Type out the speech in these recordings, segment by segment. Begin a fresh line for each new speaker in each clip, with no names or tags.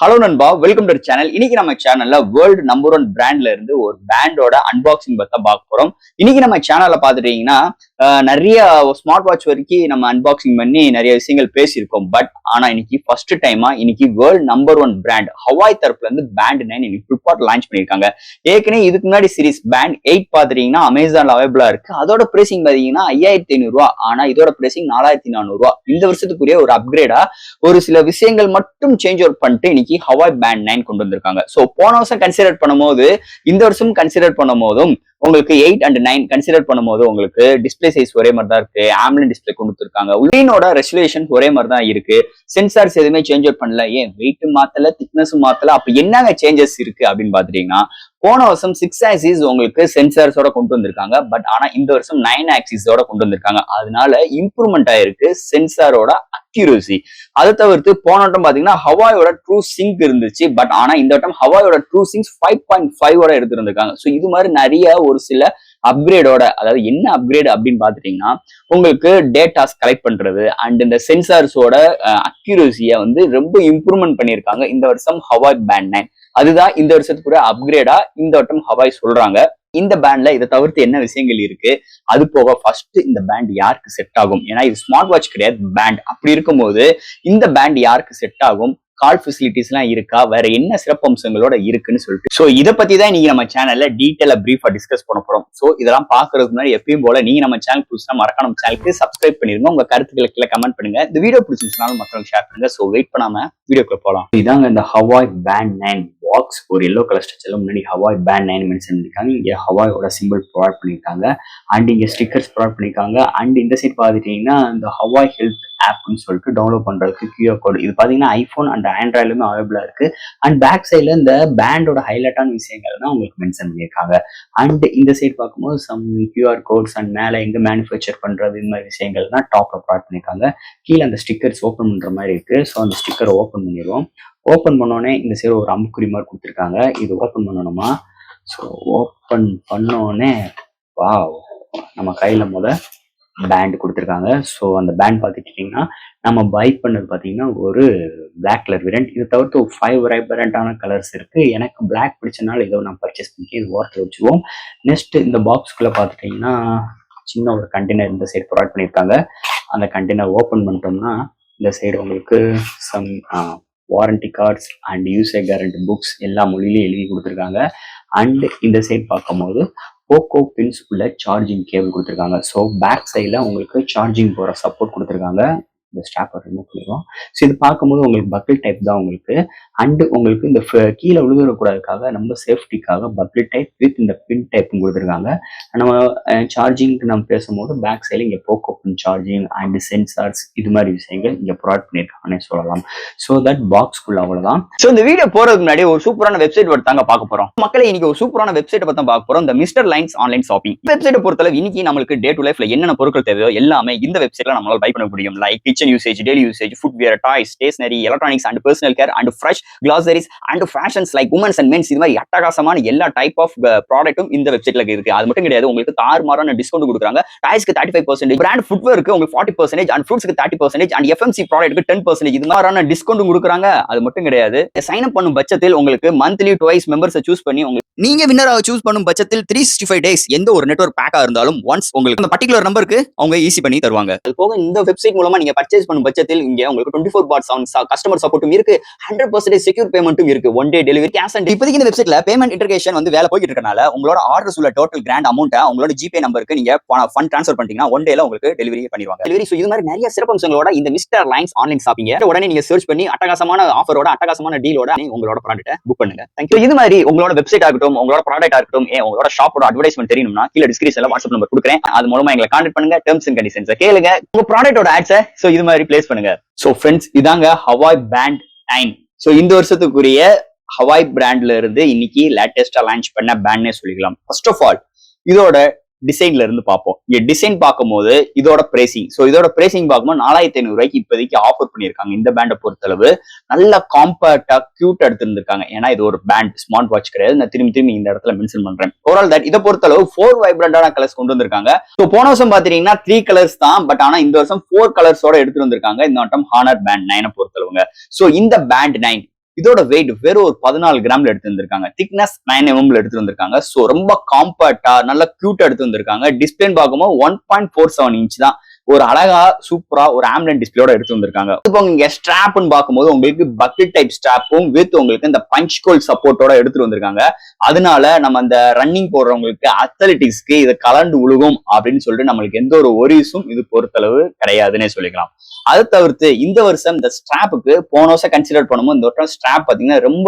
Hello நண்பா, welcome to channel. இன்னைக்கு நம்ம சேனல்ல வேர்ல்டு நம்பர் 1 பிராண்ட்ல இருந்து ஒரு பிராண்டோட அன்பாக்சிங் பத்தி பார்க்க போறோம். இன்னைக்கு நம்ம சேனல்ல பாத்துட்டீங்கன்னா நிறைய ஸ்மார்ட் வாட்ச் வரைக்கும் நம்ம அன்பாக்சிங் பண்ணி நிறைய விஷயங்கள் பேசியிருக்கோம். ஆனா இன்னைக்கு ஃபர்ஸ்ட் டைமா இன்னைக்கு வேர்ல்டு நம்பர் 1 பிராண்ட் ஹவாய் தரப்புல இருந்து பேண்ட் 9 இன்னைக்கு ஃபிளிப்கார்ட் லான்ச் பண்ணிருக்காங்க. ஏற்கனவே இதுக்கு முன்னாடி சீரிஸ் பேண்ட் 8 பாத்துட்டீங்கன்னா அமேசான்ல அவைலபிளா இருக்கு. அதோட பிரைசிங் பாத்தீங்கன்னா 5500 ரூபாய். ஆனா இதோட பிரைசிங் 4400 ரூபாய். இந்த வருஷத்துக்குரிய ஒரு அப்கிரேடா ஒரு சில விஷயங்கள் மட்டும் சேஞ்ச் அவுட் பண்ணிட்டு இன்னைக்கு ஹவாய் பேண்ட் 9 கொண்டு வந்திருக்காங்க. சோ போன வருஷம் கன்சிடர் பண்ணும்போது இந்த வருஷம் கன்சிடர் பண்ணும் போதும் உங்களுக்கு 8 and 9 கன்சிடர் பண்ணும்போது உங்களுக்கு டிஸ்பிளே சைஸ் ஒரே மாதிரி தான் இருக்கு. ஆம்லன் டிஸ்பிளே கொடுத்துருக்காங்க. உள்ளீனோட ரெசல்யூஷன் ஒரே மாதிரி தான் இருக்கு. சென்சார்ஸ் எதுவுமே சேஞ்ச் அவுட் பண்ணல. ஏன் வெயிட் மாத்தல, திக்னஸ் மாத்தல. அப்ப என்னங்க சேஞ்சஸ் இருக்கு அப்படின்னு பாத்துட்டீங்கன்னா, போன வருஷம் 6 ஆக்சிஸ் உங்களுக்கு சென்சார்ஸோட கொண்டு வந்திருக்காங்க. ஆனா இந்த வருஷம் 9 ஆக்சிஸோட கொண்டு வந்திருக்காங்க. அதனால இம்ப்ரூவ்மெண்ட் ஆயிருக்கு சென்சாரோட அக்யூரசி. அதை தவிர்த்து போன வட்டம் பாத்தீங்கன்னா ஹவாயோட ட்ரூ சிங்க் இருந்துச்சு. ஆனா இந்த வட்டம் ஹவாயோட ட்ரூ சிங்க் 5.5 எடுத்து வந்திருக்காங்க. சோ இது மாதிரி நிறைய ஒரு சில அப்கிரேடோட, அதாவது என்ன அப்கிரேட் அப்படின்னு பாத்துட்டீங்கன்னா, உங்களுக்கு டேட்டாஸ் கலெக்ட் பண்றது அண்ட் இந்த சென்சார்ஸோட அக்யூரசியை வந்து ரொம்ப இம்ப்ரூவ்மெண்ட் பண்ணியிருக்காங்க இந்த வருஷம் ஹவாய் பேண்ட் 9. அதுதான் இந்த வருஷத்துக்குரிய அப்கிரேடா இந்த வட்டம் ஹவாய் சொல்றாங்க. இந்த பேண்ட்ல இதை தவிர்த்து என்ன விஷயங்கள் இருக்கு, அது போக ஃபர்ஸ்ட் இந்த பேண்ட் யாருக்கு செட் ஆகும்? ஏன்னா இது ஸ்மார்ட் வாட்ச் கிடையாது, பேண்ட். அப்படி இருக்கும்போது இந்த பேண்ட் யாருக்கு செட் ஆகும், கால் ஃபெசிலிட்டிஸ் எல்லாம் இருக்கா, வேற என்ன சிறப்பம்சங்களோட இருக்குன்னு சொல்லிட்டு சோ இதை பத்தி தான் நீங்க நம்ம சேனல்ல டீடைலா பிரீஃபா டிஸ்கஸ் பண்ண போறோம். சோ இதெல்லாம் பாக்குறதுக்கு முன்னாடி எப்பயும் போல நீங்க நம்ம சேனல் புதுசா மறக்காம நம்ம சேனலுக்கு சப்ஸ்கிரைப் பண்ணிருங்க. உங்க கருத்துக்களை கீழே கமெண்ட் பண்ணுங்க. இந்த வீடியோ பிடிச்சிருந்தாலும் மற்றவங்க ஷேர் பண்ணுங்க. சோ வெயிட் பண்ணாம வீடியோக்குள்ள போலாம். இதாங்க இந்த ஹவாய் பேண்ட் 9 பாக்ஸ். ஒரு எல்லோ கலர் ஸ்ட்ரக்சர்ல முன்னாடி ஹவாய் பேண்ட் 9 மென்ஷன் பண்ணிருக்காங்க. இங்க ஹவாயோட சிம்பிள் ப்ரொவைட் பண்ணிருக்காங்க அண்ட் இங்க ஸ்டிக்கர்ஸ் ப்ரொவைட் பண்ணிருக்காங்க. அண்ட் இந்த சைட் பாத்துட்டீங்கன்னா இந்த ஹவாய் ஹெல்த் ஆப்னு சொல்லிட்டு டவுன்லோட் பண்றதுக்கு கியூஆர் கோடு. இது பாத்தீங்கன்னா ஐபோன் அண்ட் ஆண்ட்ராய்டுமே அவைலபிளா இருக்கு. அண்ட் பேக் சைட்ல இந்த பேண்டோட ஹைலைட்டான விஷயங்கள் தான் உங்களுக்கு மென்ஷன் பண்ணியிருக்காங்க. அண்ட் இந்த சைட் பார்க்கும்போது சம் கியூஆர் கோட்ஸ் அண்ட் மேல எங்க மேனுஃபேக்சர் பண்றது இந்த மாதிரி விஷயங்கள் தான் டாப்ல ப்ரொவைட் பண்ணிருக்காங்க. கீழே அந்த ஸ்டிக்கர்ஸ் ஓப்பன் பண்ற மாதிரி இருக்கு. ஸோ அந்த ஸ்டிக்கரை ஓப்பன் பண்ணிடுவோம். ஓப்பன் பண்ணோடனே இந்த சைடு ஒரு அம்புக்குறி மாதிரி கொடுத்துருக்காங்க. இது ஓப்பன் பண்ணணுமா? ஸோ ஓப்பன் பண்ணோடனே வாவ், நம்ம கையில பேண்ட் கொடுத்துருக்காங்க. ஸோ அந்த பேண்ட் பார்த்துக்கிட்டிங்கன்னா நம்ம பை பண்ணது பார்த்தீங்கன்னா ஒரு பிளாக் கலர் வேரியன்ட். இதை தவிர்த்து 5 வைப்ரண்டான கலர்ஸ் இருக்கு. எனக்கு பிளாக் பிடிச்சனால ஏதோ நான் பர்ச்சேஸ் பண்ணி இது ஓரத்தில் வச்சுக்குவோம். நெக்ஸ்ட் இந்த பாக்ஸ்குள்ள பார்த்துட்டிங்கன்னா சின்ன ஒரு கண்டெய்னர் இந்த சைடு ப்ரொவைட் பண்ணியிருக்காங்க. அந்த கண்டெய்னர் ஓப்பன் பண்ணிட்டோம்னா இந்த சைடு உங்களுக்கு some warranty cards and user guarantee books எல்லா மொழியிலையும் எழுதி கொடுத்துருக்காங்க. அண்ட் இந்த சைட் பார்க்கும்போது போக்கோ பின்ஸ் உள்ள சார்ஜிங் கேபிள் கொடுத்துருக்காங்க. ஸோ பேக் சைடில் உங்களுக்கு சார்ஜிங் போகிற சப்போர்ட் கொடுத்துருக்காங்க. இந்த ஸ்டாப்பை ரிமூவ் பண்ணிடுவோம். ஸோ இது பார்க்கும்போது உங்களுக்கு பக்கிள் டைப் தான் உங்களுக்கு. அண்டு உங்களுக்கு இந்த கீழே விழுந்துடக்கூடாதுக்காக நம்ம சேஃப்டிக்காக பக்கிள் டைப் வித் இந்த பின் டைப்பும் கொடுத்துருக்காங்க. நம்ம சார்ஜிங்க்கு நம்ம பேசும்போது பேக் சைடில் இங்கே pogo pin charging and sensors இது மாதிரி விஷயங்கள் இங்கே ப்ரொவைட் பண்ணியிருக்காங்கன்னு சொல்லலாம். ஸோ தட் பாக்ஸ்குள்ள அவ்வளோதான். ஸோ இந்த வீடியோ போறதுக்கு முன்னாடி ஒரு சூப்பரான வெப்சைட் தாங்க பார்க்க போறோம். மக்களே இன்னைக்கு ஒரு சூப்பரான வெப்சைட்டை பற்றி பார்க்க போறோம். இந்த மிஸ்டர் லைன்ஸ் ஆன்லைன் ஷாப்பிங் வெப்சைட்டை பொறுத்தளவு இன்னைக்கு நம்மளுக்கு டே டு லைஃப்ல என்னென்ன பொருட்கள் தேவையோ எல்லாமே இந்த வெப்சைட்ல நம்மளால பை பண்ண முடியும். Like kitchen usage, daily usage, footwear, toys, stationery, electronics and personal care and fresh groceries and fashions like women's and men's இது மாதிரி அட்டகாசமான எல்லா டைப் ஆஃப் ப்ராடக்ட்டும் இந்த வெப்சைட்ல இருக்கு. அது மட்டும் கிடையாது, உங்களுக்கு தாறுமாறான டிஸ்கவுண்ட் கொடுக்குறாங்க. டாய்ஸ்க்கு 35%, பிராண்ட் ஃபுட்வேருக்கு உங்களுக்கு 40% அண்ட் ஃப்ரூட்ஸ்க்கு 30% அண்ட் எஃப்எம்சி ப்ராடக்ட்க்கு 10% இது மாதிரியான டிஸ்கவுண்ட் கொடுக்குறாங்க. அது மட்டும் கிடையாது, சைன் அப் பண்ணும் பட்சத்தில் உங்களுக்கு மந்த்லி டுவைஸ் மெம்பர்ஸை சூஸ் பண்ணி நீங்க வின்னராக சூஸ் பண்ணும் பட்சத்தில் 365 டேஸ் எந்த ஒரு நெட்வொர்க் பேக்கா இருந்தாலும் ஒன்ஸ் உங்களுக்கு அந்த பர்டிகுலர் நம்பருக்கு அவங்க ஈஸி பண்ணி தருவாங்க. அது போக இந்த வெப்சைட் மூலமா நீங்க பர்ச்சேஸ் பண்ணும் பட்சத்தில் இங்க உங்களுக்கு 24/7 கஸ்டமர் சப்போர்ட்டும் இருக்கு. 100% செக்யூர் பேமெண்ட்டும் இருக்கு. One day delivery cash and இப்போதைக்கு இந்த வெப்சைட்ல பேமெண்ட் இன்டர்கேஷன் வந்து வேலை போயிட்டு இருக்கனால உங்களோட ஆர்டர்ஸ் உள்ள டோட்டல் கிராண்ட் அமௌண்ட்டை உங்களோட ஜிபே நம்பருக்கு நீங்க ஃபண்ட் ட்ரான்ஸ்ஃபர் பண்ணிட்டீங்கன்னா ஒன் டேல உங்களுக்கு டெலிவரி பண்ணிடுவாங்க. டெலிவரி ஸோ இது மாதிரி நிறைய சிறப்பம்சங்களோட இந்த மிஸ்டர் லைன்ஸ் ஆன்லைன் ஷாப்பிங் உடனே நீங்க சர்ச் பண்ணி அட்டகாசமான ஆஃபரோட அட்டகாசமான டீலோட உங்களோட ப்ராடக்ட்டை புக் பண்ணுங்க. தேங்க்யூ. இது மாதிரி உங்களோட வெப்சைட் ஆகட்டும், உங்களோட ப்ராடக்ட் ஆகட்டும், உங்களோட ஷாப்போட அட்வர்டைஸ்மெண்ட் தெரியணும்னா கீழே டிஸ்கிரிப்ஷன்ல வாட்ஸ்அப் நம்பர் கொடுக்குறேன். அது மூலமா எங்களை கான்டாக்ட் பண்ணுங்க. டெர்ம்ஸ் அண்ட் கண்டிஷன்ஸ் கேளுங்க. உங்க ப்ராடக்ட்டோட ஆட்ஸை சோ இது மாதிரி பிளேஸ் பண்ணுங்க. சோ ஃப்ரெண்ட்ஸ், இதாங்க ஹவாய் பேண்ட் 9. சோ இந்த வருஷத்துக்குரிய ஹவாய் பிராண்ட்ல இருந்து இன்னைக்கு லேட்டஸ்டா லான்ச் பண்ண பேண்ட்னே சொல்லிக்கலாம். ஃபர்ஸ்ட் ஆஃப் ஆல் இதோட டிசைன்ல இருந்து பார்ப்போம். டிசைன் பார்க்கும்போது இதோட பிரைசிங் பார்க்கும்போது 4500 ரூபாய்க்கு இப்போதைக்கு ஆஃபர் பண்ணியிருக்காங்க. இந்த பேண்டை பொறுத்தளவு நல்ல காம்பாக்டா கியூட் எடுத்திருந்திருக்காங்க. ஏன்னா இது ஒரு பேண்ட், ஸ்மார்ட் வாட்ச் கிடையாது. நான் திரும்பி இந்த இடத்துல மென்ஷன் பண்றேன். ஓவரால் தட் இதை பொறுத்தளவு 4 வைப்ரண்டான கலர்ஸ் கொண்டு வந்திருக்காங்க. ஸோ போன வருஷம் பாத்தீங்கன்னா 3 கலர்ஸ் தான். ஆனா இந்த வருஷம் 4 கலர்ஸோட எடுத்துட்டு வந்திருக்காங்க இந்த வட்டம் ஹானர் பேண்ட் 9 பொறுத்தளவுங்க. ஸோ இந்த பேண்ட் 9 இதோட வெயிட் வெறும் ஒரு 14 கிராம்ல எடுத்து வந்திருக்காங்க. திக்னஸ் 9 mm எடுத்து வந்திருக்காங்க. சோ ரொம்ப காம்பாக்டா நல்ல கியூட்டா எடுத்து வந்திருக்காங்க. டிஸ்பிளேன்னு பார்க்கும்போது 1.47 இன்ச் தான். ஒரு அழகா சூப்பரா ஒரு ஆம்லன் டிஸ்பிளேயோட எடுத்து வந்திருக்காங்க. இப்போ இங்க ஸ்ட்ராப்னு பார்க்கும்போது உங்களுக்கு பக்கெட் டைப் ஸ்ட்ராப்பும் வித் உங்களுக்கு இந்த பஞ்ச் கோல் சப்போர்ட்டோட எடுத்துட்டு வந்திருக்காங்க. அதனால நம்ம அந்த ரன்னிங் போடுறவங்களுக்கு அத்லெட்டிக்ஸ்க்கு இதை கலந்து உழுகும் அப்படின்னு சொல்லிட்டு நம்மளுக்கு எந்த ஒரு ஒரிஸும் இது பொறுத்தளவு கிடையாதுன்னே சொல்லிக்கலாம். அதை தவிர்த்து இந்த வருஷம் இந்த ஸ்ட்ராப்புக்கு போன வருஷம் கன்சிடர் பண்ணும்போது இந்த வருஷம் ஸ்ட்ராப் பாத்தீங்கன்னா ரொம்ப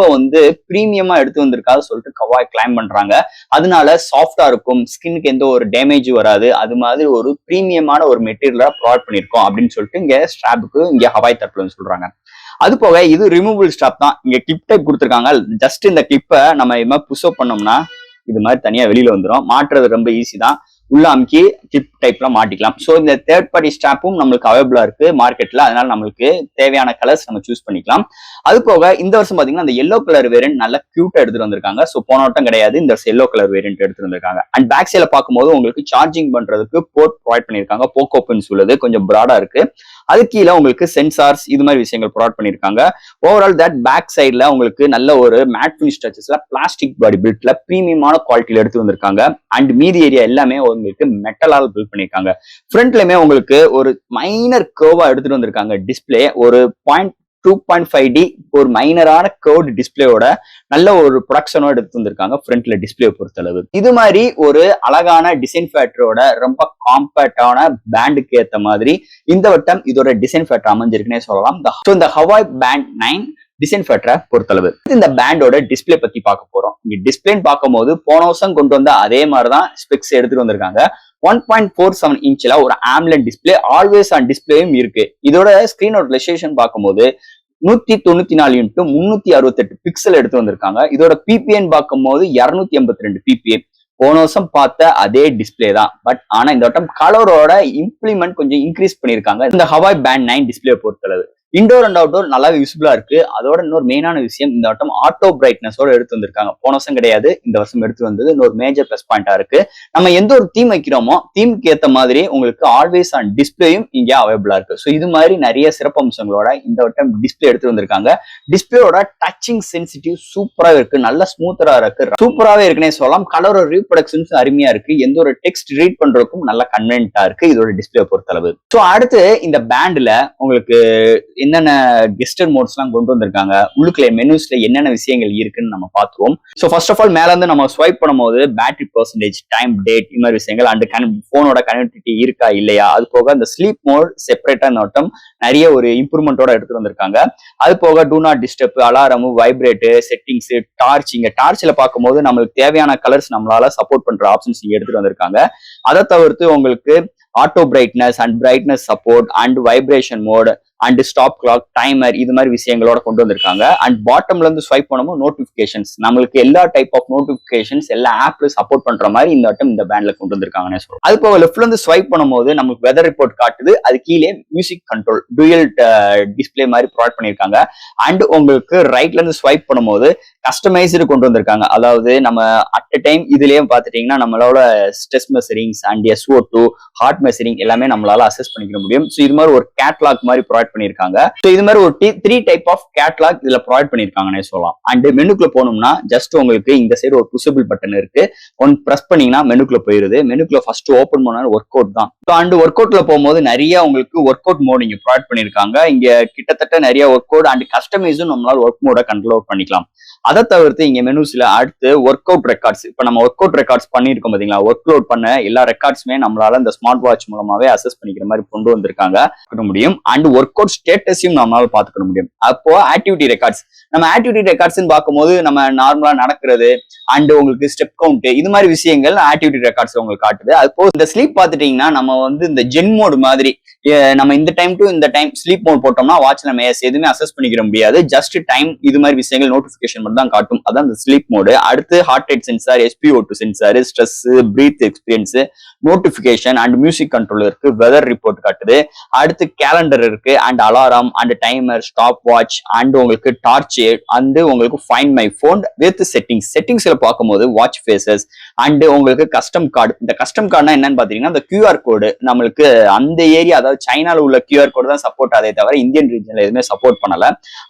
பிரீமியமா எடுத்து வந்திருக்காது சொல்லிட்டு கவாய் கிளைம் பண்றாங்க. அதனால சாஃப்டா இருக்கும், ஸ்கின்னுக்கு எந்த ஒரு டேமேஜும் வராது, அது மாதிரி ஒரு பிரீமியமான ஒரு மெட்டீரியலா ப்ரொவைட் பண்ணிருக்கோம் அப்படின்னு சொல்லிட்டு இங்க ஸ்ட்ராப்புக்கு இங்க ஹவாய் தரப்புல சொல்றாங்க. அது போக இது ரிமூவபிள் ஸ்ட்ராப் தான். இங்க கிளிப் டைப் கொடுத்துருக்காங்க. ஜஸ்ட் இந்த கிளிப்பை நம்ம இது மாதிரி புஷ் அப் பண்ணோம்னா இது மாதிரி தனியா வெளியில வந்துடும். மாற்றுறது ரொம்ப ஈஸி தான். உள்ள அமுக்கி கிளிப் டைப்ல மாட்டிக்கலாம். ஸோ இந்த தேர்ட் பார்ட்டி ஸ்ட்ராப்பும் நம்மளுக்கு அவைலபிளா இருக்கு மார்க்கெட்ல. அதனால நம்மளுக்கு தேவையான கலர்ஸ் நம்ம சூஸ் பண்ணிக்கலாம். அது போக இந்த வருஷம் பாத்தீங்கன்னா அந்த எல்லோ கலர் வேரியன்ட் நல்ல கியூட்டா எடுத்துட்டு வந்திருக்காங்க. ஸோ போன வட்டம் கிடையாது, இந்த வருஷம் எல்லோ கலர் வேரியன்ட் எடுத்துட்டு வந்திருக்காங்க. அண்ட் பேக் சைட்ல பார்க்கும்போது உங்களுக்கு சார்ஜிங் பண்றதுக்கு போர்ட் ப்ரொவைட் பண்ணிருக்காங்க. போக்கோ பின்ஸ் உள்ளது, கொஞ்சம் ப்ராடா இருக்கு. அது கீழே உங்களுக்கு சென்சார்ஸ் இது மாதிரி விஷயங்கள் ப்ரொவைட் பண்ணிருக்காங்க. ஓவரால் தட் பேக் சைட்ல உங்களுக்கு நல்ல ஒரு மேட் ஃபினிஷ் டச்சஸ்ல பிளாஸ்டிக் பாடி பில்ட்ல பிரீமியமான குவாலிட்டியில எடுத்து வந்திருக்காங்க. அண்ட் மீதி ஏரியா எல்லாமே உங்களுக்கு மெட்டலால் பில்ட் பண்ணிருக்காங்க. ஃப்ரண்ட்லயுமே உங்களுக்கு ஒரு மைனர் கர்வா எடுத்துட்டு வந்திருக்காங்க. டிஸ்பிளே ஒரு 2.5D ஒரு மைனரான கர்வ்ட் டிஸ்பிளேயோட நல்ல ஒரு ப்ரொடக்ஷனோட எடுத்து வந்திருக்காங்க ஃப்ரண்ட்ல டிஸ்பிளே பொறுத்தளவு. இது மாதிரி ஒரு அழகான டிசைன் ஃபேக்டரோட ரொம்ப காம்பேக்டான பேண்டுக்கு ஏத்த மாதிரி இந்த வட்டம் இதோட டிசைன் ஃபேக்டர் அமைஞ்சிருக்குன்னே சொல்லலாம். இந்த ஹவாய் பேண்ட் 9 டிசைன் ஃபேக்டரை பொறுத்தளவு. இந்த பேண்டோட டிஸ்பிளே பத்தி பார்க்க போறோம். இங்க டிஸ்பிளேன்னு பார்க்கும்போது போன வருஷம் கொண்டு வந்த அதே மாதிரிதான் ஸ்பெக்ஸ் எடுத்துட்டு வந்திருக்காங்க. 1.47 இன்ச்ல ஒரு ஆம்லன் டிஸ்பிளே ஆல்வேஸ் ஆன் டிஸ்பிளேயும் இருக்கு. இதோட ஸ்கிரீனோட ரெசல்யூஷன் பார்க்கும்போது 194x368 பிக்சல் எடுத்து வந்திருக்காங்க. இதோட பிபிஎன் பார்க்கும்போது 282 பிபிஎம். போன வருஷம் பார்த்த அதே டிஸ்பிளே தான். பட் ஆனா இந்த வட்டம் கலரோட இம்ப்ளிமெண்ட் கொஞ்சம் இன்க்ரீஸ் பண்ணிருக்காங்க இந்த ஹவாய் பேண்ட் 9 டிஸ்பிளே பொறுத்தளவு. இன்டோர் அண்ட் அவுட்டோர் நல்லாவே விசிபிளா இருக்கு. அதோட இன்னொரு மெயினான விஷயம் இந்த வட்டம் ஆட்டோ பிரைட்னஸோட எடுத்து வந்திருக்காங்க. போன வருஷம் கிடையாது, இந்த வருஷம் எடுத்து வந்தது இன்னொரு மேஜர் பிளஸ் பாயிண்டா இருக்கு. நம்ம எந்த ஒரு தீம் வைக்கிறோமோ தீமுக்கு ஏத்த மாதிரி உங்களுக்கு ஆல்வேஸ் ஆன் டிஸ்பிளேயும் இங்கே அவைலபிளா இருக்கு. ஸோ இது மாதிரி நிறைய சிறப்பம்சங்களோட இந்த வட்டம் டிஸ்பிளே எடுத்து வந்திருக்காங்க. டிஸ்பிளேயோட டச்சிங் சென்சிட்டிவ் சூப்பரா இருக்கு, நல்ல ஸ்மூத்தரா இருக்கு, சூப்பராகவே இருக்குன்னே சொல்லலாம். கலரோட ரீப்ரொடக்ஷன்ஸ் அருமையா இருக்கு. எந்த ஒரு டெக்ஸ்ட் ரீட் பண்றதுக்கும் நல்ல கன்வென்ட்டா இருக்கு இதோட டிஸ்பிளே பொறுத்தளவு. ஸோ அடுத்து இந்த பேண்ட்ல உங்களுக்கு என்னென்ன கெஸ்டர் மோட்ஸ் எல்லாம் கொண்டு வந்திருக்காங்க, உள்ளுக்குள்ள மெனுஸ்ல என்னென்ன விஷயங்கள் இருக்குன்னு நம்ம பார்த்துருவோம். ஸோ ஃபர்ஸ்ட் ஆஃப் ஆல் மேல இருந்து நம்ம ஸ்வைப் பண்ணும்போது பேட்டரி பர்சன்டேஜ், டைம், டேட் இந்த மாதிரி விஷயங்கள் அண்ட் போனோட கனெக்டிவிட்டி இருக்கா இல்லையா, அது போக இந்த ஸ்லீப் மோட் செப்பரேட்டா நோட்டம் நிறைய ஒரு இம்ப்ரூவ்மெண்டோட எடுத்துட்டு வந்திருக்காங்க. அது போக do not disturb, alarm, vibrate, settings, torch. இங்க டார்ச்ல பார்க்கும்போது நம்மளுக்கு தேவையான கலர்ஸ் நம்மளால சப்போர்ட் பண்ற ஆப்ஷன்ஸ் இங்க எடுத்துட்டு வந்திருக்காங்க. அதை தவிர்த்து உங்களுக்கு auto brightness and brightness support and vibration mode and stop clock, timer இது மாதிரி விஷயங்களோட கொண்டு வந்திருக்காங்க. அண்ட் பாட்டம்ல இருந்து ஸ்வைப் பண்ணும்போது நோட்டிபிகேஷன்ஸ், நம்மளுக்கு எல்லா டைப் ஆஃப் நோட்டிபிகேஷன்ஸ் எல்லா ஆப்ல சப்போர்ட் பண்ற மாதிரி இந்த வட்டம் இந்த பேண்ட்ல கொண்டு வந்திருக்காங்கன்னு சொல்றோம். அது போக லெஃப்ட்ல இருந்து ஸ்வைப் பண்ணும்போது நமக்கு வெதர் ரிப்போர்ட் காட்டுது. அது கீழே மியூசிக் கண்ட்ரோல் டூயல் டிஸ்பிளே மாதிரி ப்ரொவைட் பண்ணிருக்காங்க. அண்ட் உங்களுக்கு ரைட்ல இருந்து ஸ்வைப் பண்ணும்போது கஸ்டமைஸ்டு கொண்டு வந்திருக்காங்க. அதாவது நம்ம அட் அ டைம் இதுலயே பாத்துட்டீங்கன்னா நம்மளோட stress measurings and SO2 heart measuring எல்லாமே நம்மளால அசஸ் பண்ணிக்க முடியும். ஸோ இது மாதிரி ஒரு கேட்லாக் மாதிரி ப்ரொவைட் பண்ணிருக்காங்க. ஸோ இது மாதிரி ஒரு 3 டைப் ஆஃப் கேட்லாக் இதுல ப்ரொவைட் பண்ணிருக்காங்கன்னே சொல்லலாம். அண்ட் மெனுக்குள்ள போனோம்னா ஜஸ்ட் உங்களுக்கு இந்த சைடு ஒரு புஷபிள் பட்டன் இருக்கு. ஒன் பிரஸ் பண்ணீங்கன்னா மெனுக்குள்ள போயிருது. மெனுக்குள்ள ஃபர்ஸ்ட் ஓப்பன் பண்ண ஒர்க் அவுட் தான். அண்ட் ஒர்க் அவுட்ல போகும்போது நிறைய உங்களுக்கு ஒர்க் அவுட் மோட் இங்க ப்ரொவைட் பண்ணிருக்காங்க. இங்க கிட்டத்தட்ட நிறைய ஒர்க் அவுட் அண்ட் கஸ்டமைஸும் நம்மளால ஒர்க் மோட கண்ட்ரோல் பண்ணிக்கலாம். அதை தவிர்த்து இங்க மெனுஸ்ல அடுத்து ஒர்க் அவுட் ரெக்கார்ட்ஸ், இப்ப நம்ம ஒர்க் அவுட் ரெக்கார்ட்ஸ் பண்ணிருக்கோம் பாத்தீங்களா, ஒர்க் அவுட் பண்ண எல்லா ரெக்கார்ட்ஸுமே நம்மளால இந்த ஸ்மார்ட் வாட்ச் மூலமாவே அசஸ் பண்ணிக்கிற மாதிரி கொண்டு வந்திருக்காங்க முடியும். அண்ட் ஒர்க் அவுட் ஸ்டேட்டஸையும் நம்மளால பாத்துக்க முடியும். அப்போ ஆக்டிவிட்டி ரெக்கார்ட்ஸ், நம்ம ஆக்டிவிட்டி ரெக்கார்ட்ஸ் பார்க்கும்போது நம்ம நார்மலா நடக்கிறது அண்ட் உங்களுக்கு ஸ்டெப் கவுண்ட் இது மாதிரி விஷயங்கள் ஆக்டிவிட்டி ரெக்கார்ட்ஸ் உங்களுக்கு காட்டுது. அப்போ இந்த ஸ்லீப் பாத்துட்டீங்கன்னா நம்ம இந்த ஜென் மோட் மாதிரி நம்ம இந்த டைம் டு இந்த டைம் ஸ்லீப் மோட் போட்டோம்னா வாட்ச்ல நம்ம எதுவுமே அசஸ் பண்ணிக்கிற முடியாது. ஜஸ்ட் டைம் இது மாதிரி விஷயங்கள் நோட்டிபிகேஷன் மட்டும் தான் காட்டும். அதான் இந்த ஸ்லீப் மோடு. அடுத்து heart rate sensor, SpO2 sensor, stress, breath experience, notification and music music control இருக்கு, வெதர் ரிப்போர்ட் காட்டுது, அடுத்து கேலண்டர் இருக்கு and alarm and timer, stop watch and உங்களுக்கு டார்ச் அண்ட் உங்களுக்கு ஃபைண்ட் மை போன் வித் செட்டிங்ஸ்ல பார்க்கும்போது watch faces and உங்களுக்கு custom card. இந்த கஸ்டம் கார்டுனா என்னன்னு பாத்தீங்கன்னா இந்த QR கோடு நம்மளுக்கு அந்த ஏரியா, அதாவது சைனால உள்ள QR கோடு தான் சப்போர்ட் ஆதே தவிர இந்தியன் ரீஜன்ல எதுவுமே சப்போர்ட் பண்ணல.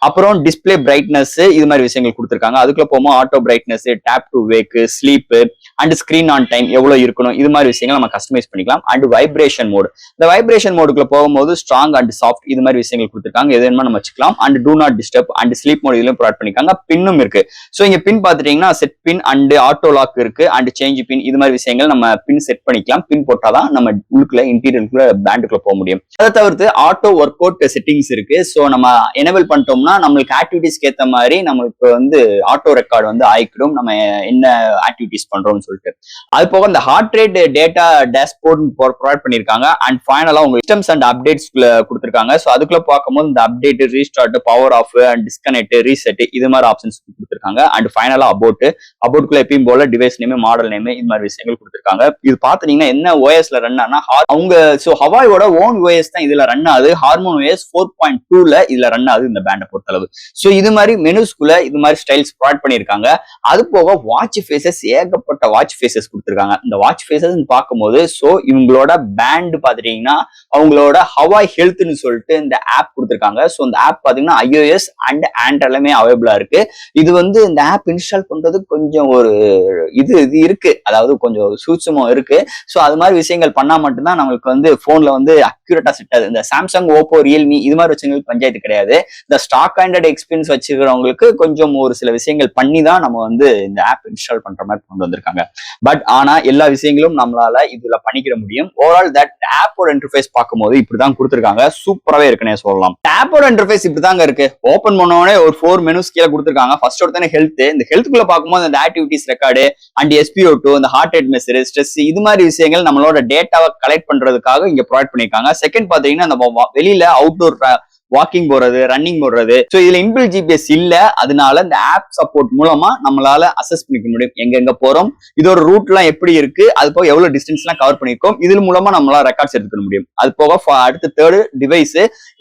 அப்புறம் டிஸ்பிளே பிரைட்னஸ் இது மாதிரி விஷயங்கள் கொடுத்துருக்காங்க. அதுக்குள்ள போகும்போது auto brightness, tape to wake, sleep and screen on time எவ்வளவு இருக்கணும் இது மாதிரி விஷயங்கள் நம்ம கஸ்டமைஸ் பண்ணிக்கலாம். அண்ட் வைப்ரேஷன் மோடு, இந்த வைப்ரேஷன் மோடுக்குள்ள போகும்போது ஸ்ட்ராங் அண்ட் சாஃப்ட் இது மாதிரி விஷயங்கள் கொடுத்துருக்காங்க. எது வேணுமா நம்ம வச்சுக்கலாம். And do not disturb and sleep mode இதுலயும் ப்ரொவைட் பண்ணிருக்காங்க. பின்னும் இருக்கு. ஸோ இங்க பின் பாத்துட்டீங்கன்னா set pin and auto lock இருக்கு அண்ட் சேஞ்ச் பின் இது மாதிரி விஷயங்கள் நம்ம பின் செட் பண்ணிக்கலாம். பின் போட்டாதான் நம்ம உள்ளுக்குள்ள இன்டீரியருக்குள்ள பேண்டுக்குள்ள போக முடியும். அதை தவிர்த்து ஆட்டோ ஒர்க் அவுட் செட்டிங்ஸ் இருக்கு. ஸோ நம்ம எனேபிள் பண்ணிட்டோம்னா நம்மளுக்கு ஆக்டிவிட்டிஸ்க்கு ஏற்ற மாதிரி நம்மளுக்கு வந்து ஆட்டோ ரெக்கார்டு வந்து ஆயிக்கிடும் நம்ம என்ன ஆக்டிவிட்டிஸ் பண்றோம்னு சொல்லிட்டு. அது போக இந்த heart rate data dashboard provide பண்ணிருக்காங்க. அண்ட் ஃபைனலா உங்க சிஸ்டம்ஸ் அண்ட் அப்டேட்ஸ் கொடுத்துருக்காங்க. ஸோ அதுக்குள்ள பார்க்கும்போது இந்த update, restart, power off and disconnect, reset இது மாதிரி ஆப்ஷன்ஸ் கொடுத்துருக்காங்க. அண்ட் ஃபைனலா அபோட்குள்ள எப்பயும் போல டிவைஸ் நேம், மாடல் நேம் இது மாதிரி விஷயங்கள் கொடுத்துருக்காங்க. இது பாத்தீங்கன்னா என்ன ஓஎஸ்ல ரன் ஆனா அவங்க ஹவாயோட ஓன் ஓஎஸ் தான் இதுல ரன் ஆகுது. ஹார்மோன் ஓஎஸ் 4.2ல இதுல ரன் ஆகுது இந்த பேண்டை பொறுத்தளவு. ஸோ இது மாதிரி மெனுஸ்குள்ள இது மாதிரி ஸ்டைல்ஸ் ப்ரொவைட் பண்ணிருக்காங்க. அது போக வாட்ச் ஃபேசஸ், ஏகப்பட்ட வாட்ச் ஃபேசஸ் கொடுத்துருக்காங்க. இந்த வாட்ச் ஃபேசஸ் பார்க்கும்போது ஸோ இவங்களோட பேண்ட் பாத்துட்டீங்கன்னா அவங்களோட ஹவாய் ஹெல்த்னு சொல்லிட்டு இந்த ஆப் கொடுத்துருக்காங்க. ஸோ இந்த ஆப் பாத்தீங்கன்னா iOS அண்ட் ஆண்ட்ராய்டுமே அவைலபிளா இருக்கு. இது வந்து இந்த ஆப் இன்ஸ்டால் பண்றது கொஞ்சம் ஒரு இது இருக்கு, அதாவது கொஞ்சம் சூட்சமும் இருக்கு. ஸோ அது மாதிரி விஷயங்கள் பண்ணா மட்டும்தான் நம்மளுக்கு வந்து போன்ல வந்து அக்யூரேட்டா செட் ஆகுது. இந்த சாம்சங், ஓப்போ, ரியல்மி இது மாதிரி வச்சவங்களுக்கு பஞ்சாயத்து கிடையாது. இந்த ஸ்டாக் ஆண்ட்ராய்டு எக்ஸ்பீரியன்ஸ் வச்சுக்கிறவங்களுக்கு கொஞ்சம் ஒரு சில விஷயங்கள் பண்ணி தான் நம்ம வந்து இந்த ஆப் இன்ஸ்டால் பண்ற மாதிரி கொண்டு வந்திருக்காங்க. பட் ஆனா எல்லா விஷயங்களும் நம்மளால இதுல பண்ணிக்கிற முடியும். ஓவரால் தட் ஆப்போட இன்டர்ஃபேஸ் பார்க்கும்போது இப்படிதான் கொடுத்துருக்காங்க. சூப்பராகவே இருக்குன்னே சொல்லலாம். ஆப்போட இன்டர்ஃபேஸ் இப்படிதாங்க இருக்கு. ஓப்பன் பண்ணோடனே ஒரு 4 மெனுஸ் கீழே கொடுத்துருக்காங்க. ஃபர்ஸ்ட் ஒருத்தானே ஹெல்த். இந்த ஹெல்த்துக்குள்ள பார்க்கும்போது இந்த ஆக்டிவிட்டிஸ் ரெக்கார்டு அண்ட் SpO2, இந்த ஹார்ட் ரேட் மெஷர், ஸ்ட்ரெஸ் இது மாதிரி விஷயங்கள் நம்மளோட டேட்டாவை கலெக்ட் பண்றதுக்காக இங்க ப்ரொவைட் பண்ணிருக்காங்க. செகண்ட் பாத்தீங்கன்னா நம்ம வெளியில அவுட்டோர் வாக்கிங் போறது, ரன்னிங் போடுறது. ஸோ இதுல இன்பில்ட் ஜிபிஎஸ் இல்ல, அதனால இந்த ஆப் சப்போர்ட் மூலமா நம்மளால அசஸ் பண்ணிக்க முடியும் எங்க போறோம், இதோட ரூட் எல்லாம் எப்படி இருக்கு, அது போக எவ்வளவு டிஸ்டன்ஸ் எல்லாம் கவர் பண்ணிருக்கோம், இது மூலமா நம்மளால ரெக்கார்ட்ஸ் எடுத்துக்க முடியும். அது போக அடுத்த தேர்டு டிவைஸ்,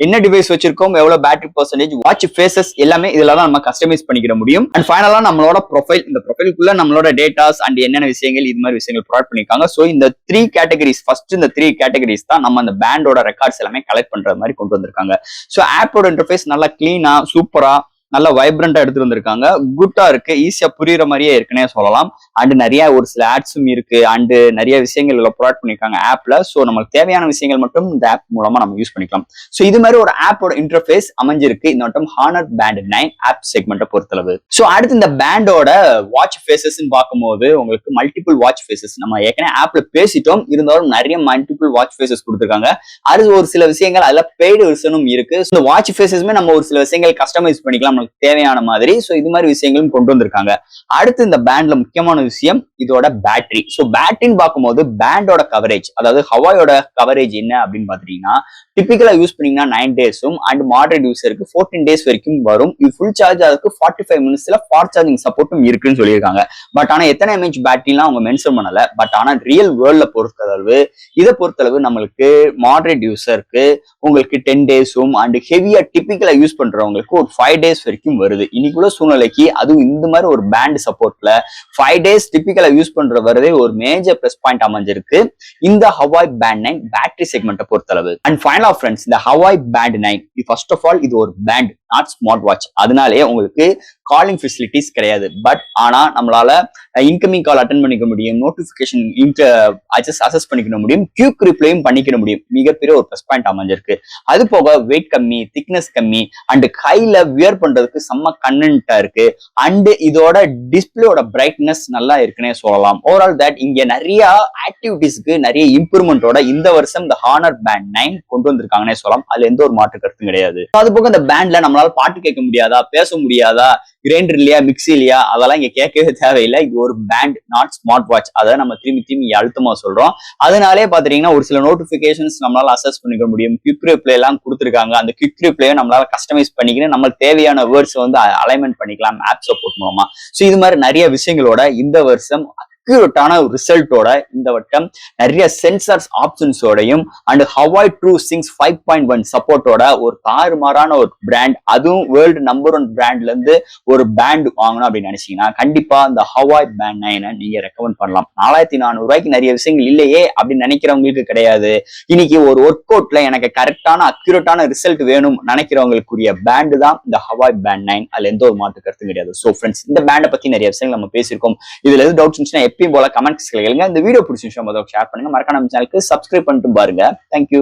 என்ன டிவைஸ் வச்சிருக்கோம், எவ்வளவு பேட்டரி பர்சன்டேஜ், வாட்ச் ஃபேசஸ் எல்லாமே இதுல தான் நம்ம கஸ்டமைஸ் பண்ணிக்கிற முடியும். அண்ட் ஃபைனலா நம்மளோட ப்ரொஃபைல், இந்த ப்ரொஃபைலுக்குள்ள நம்மளோட டேட்டாஸ் அண்ட் என்னென்ன விஷயங்கள் இது மாதிரி விஷயங்கள் ப்ரொவைட் பண்ணிருக்காங்க. ஸோ இந்த 3 கேட்டகரிஸ், ஃபர்ஸ்ட் இந்த 3 கேட்டகரிஸ் தான் நம்ம அந்த பேண்டோட ரெக்கார்ட்ஸ் எல்லாமே கலெக்ட் பண்ற மாதிரி கொண்டு வந்திருக்காங்க. ஸோ ஆப்போட இன்டர்ஃபேஸ் நல்லா கிளீனா, சூப்பரா, நல்லா வைப்ரண்டா எடுத்துட்டு வந்திருக்காங்க. குட்டா இருக்கு, ஈஸியா புரியுற மாதிரியே இருக்குன்னே சொல்லலாம். அண்ட் நிறைய ஒரு சில ஆட்ஸும் இருக்கு அண்ட் நிறைய விஷயங்கள் ப்ரொவைட் பண்ணிருக்காங்க ஆப்ல. ஸோ நமக்கு தேவையான விஷயங்கள் மட்டும் இந்த ஆப் மூலமா நம்ம யூஸ் பண்ணிக்கலாம். ஸோ இது மாதிரி ஒரு ஆப்போட இன்டர்ஃபேஸ் அமைஞ்சிருக்கு இந்த வட்டம் ஹானர் பேண்ட் 9 ஆப் செக்மெண்ட்டை பொறுத்தளவு. ஸோ அடுத்து இந்த பேண்டோட வாட்ச் ஃபேசஸ் பார்க்கும்போது உங்களுக்கு மல்டிபிள் வாட்ச் ஃபேசஸ், நம்ம ஏற்கனவே ஆப்ல பேசிட்டோம், இருந்தாலும் நிறைய மல்டிபிள் வாட்ச் ஃபேசஸ் கொடுத்துருக்காங்க. அது ஒரு சில விஷயங்கள் அதுல பெய்டு வெர்ஷனும் இருக்கு. இந்த வாட்ச் ஃபேசஸ்மே நம்ம ஒரு சில விஷயங்கள் கஸ்டமைஸ் பண்ணிக்கலாம் தேவையான மாதிரி. சோ இது மாதிரி விஷயங்களும் கொண்டு வந்திருக்காங்க. அடுத்து இந்த பேண்ட்ல முக்கியமான விஷயம் இதோட பேட்டரி. சோ பேட்டரின்னு பார்க்கும்போது பேண்டோட கவரேஜ், அதாவது ஹவாயோட கவரேஜ் என்ன அப்படின்னு பாத்தீங்கன்னா டிபிக்கலா யூஸ் பண்ணீங்கன்னா 9 டேஸும் அண்ட் மாடரேட் யூஸருக்கு 14 டேஸ் வரைக்கும் வரும். இது ஃபுல் சார்ஜ் அதுக்கு 45 மினிட்ஸ்ல ஃபாஸ்ட் சார்ஜிங் சப்போர்ட்டும் இருக்குன்னு சொல்லியிருக்காங்க. பட் ஆனா எத்தனை எம்ஏஹெச் பேட்டரிலாம் அவங்க மென்ஷன் பண்ணல. பட் ஆனா ரியல் வேர்ல்ட்ல பொறுத்தளவு இதை பொறுத்தளவு நம்மளுக்கு மாடரேட் யூஸருக்கு உங்களுக்கு 10 டேஸும் அண்ட் ஹெவியா டிபிக்கலா யூஸ் பண்றவங்களுக்கு ஒரு 5 டேஸ் வரைக்கும் வருது. இன்னைக்குள்ள சூழ்நிலைக்கு அதுவும் இந்த மாதிரி ஒரு பேண்ட் சப்போர்ட்ல 5 டேஸ் டிபிக்கலா யூஸ் பண்ற வரதே ஒரு மேஜர் பிளஸ் பாயிண்ட் அமைஞ்சிருக்கு இந்த ஹவாய் பேண்ட் 9 பேட்டரி செக்மெண்ட்டை பொறுத்தளவு. அண்ட் ஃபைனலா ஃப்ரெண்ட்ஸ், இந்த Huawei band 9 first of all இது ஒரு பேண்ட், நாட் ஸ்மார்ட் வாட்ச். அதனாலே உங்களுக்கு காலிங் ஃபெசிலிட்டிஸ் கிடையாது. பட் ஆனா நம்மளால இன்கமிங் கால் அட்டன் பண்ணிக்க முடியும், நோட்டிபிகேஷன் அசஸ் பண்ணிக்க முடியும், குயிக் ரிப்ளையும் பண்ணிக்க முடியும். மிகப்பெரிய ஒரு பிளஸ் பாயிண்ட் அமைஞ்சிருக்கு. அது போக வெயிட் கம்மி, திக்னஸ் கம்மி அண்ட் கையில வியர் பண்றதுக்கு செம்ம கன்வென்ட்டா இருக்கு. அண்ட் இதோட டிஸ்பிளேயோட பிரைட்னஸ் நல்லா இருக்குன்னே சொல்லலாம். ஓவரால் தட் இங்க நிறைய ஆக்டிவிட்டிஸ்க்கு நிறைய இம்ப்ரூவ்மெண்டோட இந்த வருஷம் இந்த ஹானர் பேண்ட் 9 கொண்டு வந்திருக்காங்கன்னே சொல்லலாம். அதுல எந்த ஒரு மாற்று கருத்தும் கிடையாது. அது போக இந்த பேண்ட்ல நம்மளால பாட்டு கேட்க முடியாதா, பேச முடியாதா, கிரைண்டர் இல்லையா, மிக்சி இல்லையா, அதெல்லாம் இங்க கேட்கவே தேவையில்லை. இது ஒரு பேண்ட், நாட் ஸ்மார்ட் வாட்ச். அதை நம்ம திரும்பி அழுத்தமா சொல்றோம். அதனாலே பாத்தீங்கன்னா ஒரு சில நோட்டிபிகேஷன்ஸ் நம்மளால அசஸ் பண்ணிக்க முடியும். குவிக் ரிப்ளே எல்லாம் கொடுத்துருக்காங்க. அந்த குவிக் ரிப்ளே நம்மளால கஸ்டமைஸ் பண்ணிக்கணும், நம்மளுக்கு தேவையான வேர்ட்ஸ் வந்து அலைன்மெண்ட் பண்ணிக்கலாம் ஆப் சப்போர்ட் மூலமா. சோ இது மாதிரி நிறைய விஷயங்களோட இந்த வருஷம் அக்யூரேட்டான ரிசல்ட்டோட இந்த வட்டம் நிறைய sensors ஆப்ஷன்ஸோடையும் and Hawaii true Singh 5.1 சப்போர்ட்டோட ஒரு தாறுமாறான ஒரு பிராண்ட், அதுவும் வேர்ல்டு நம்பர் 1 பிராண்ட்ல இருந்து ஒரு பேண்ட் வாங்கணும் அப்படின்னு நினைச்சீங்கன்னா கண்டிப்பா இந்த ஹவாய் பேண்ட் 9 நீங்க ரெக்கமெண்ட் பண்ணலாம். 4400 நிறைய விஷயங்கள் இல்லையே அப்படின்னு நினைக்கிறவங்களுக்கு கிடையாது. இன்னைக்கு ஒரு ஒர்க் அவுட்ல எனக்கு கரெக்டான அக்யூரேட்டான ரிசல்ட் வேணும் நினைக்கிறவங்களுக்குரிய பேண்ட் தான் இந்த ஹவாய் பேண்ட் 9. அதுல எந்த ஒரு மாற்று கருத்தும் கிடையாது. சோ ஃப்ரெண்ட்ஸ், இந்த பேண்டை பத்தி நிறைய விஷயங்கள் நம்ம பேசியிருக்கோம். இதுல எது டவுட்ஸ் இருந்துச்சுன்னா எப்பயும் போல கமெண்ட்ஸ் கேளுங்க. இந்த வீடியோ பிடிச்சிருந்துச்சா முதல்ல ஷேர் பண்ணுங்க. மறக்காம நம்ம சேனலுக்கு சப்ஸ்கிரைப் பண்ணிட்டு பாருங்க. தேங்க்யூ.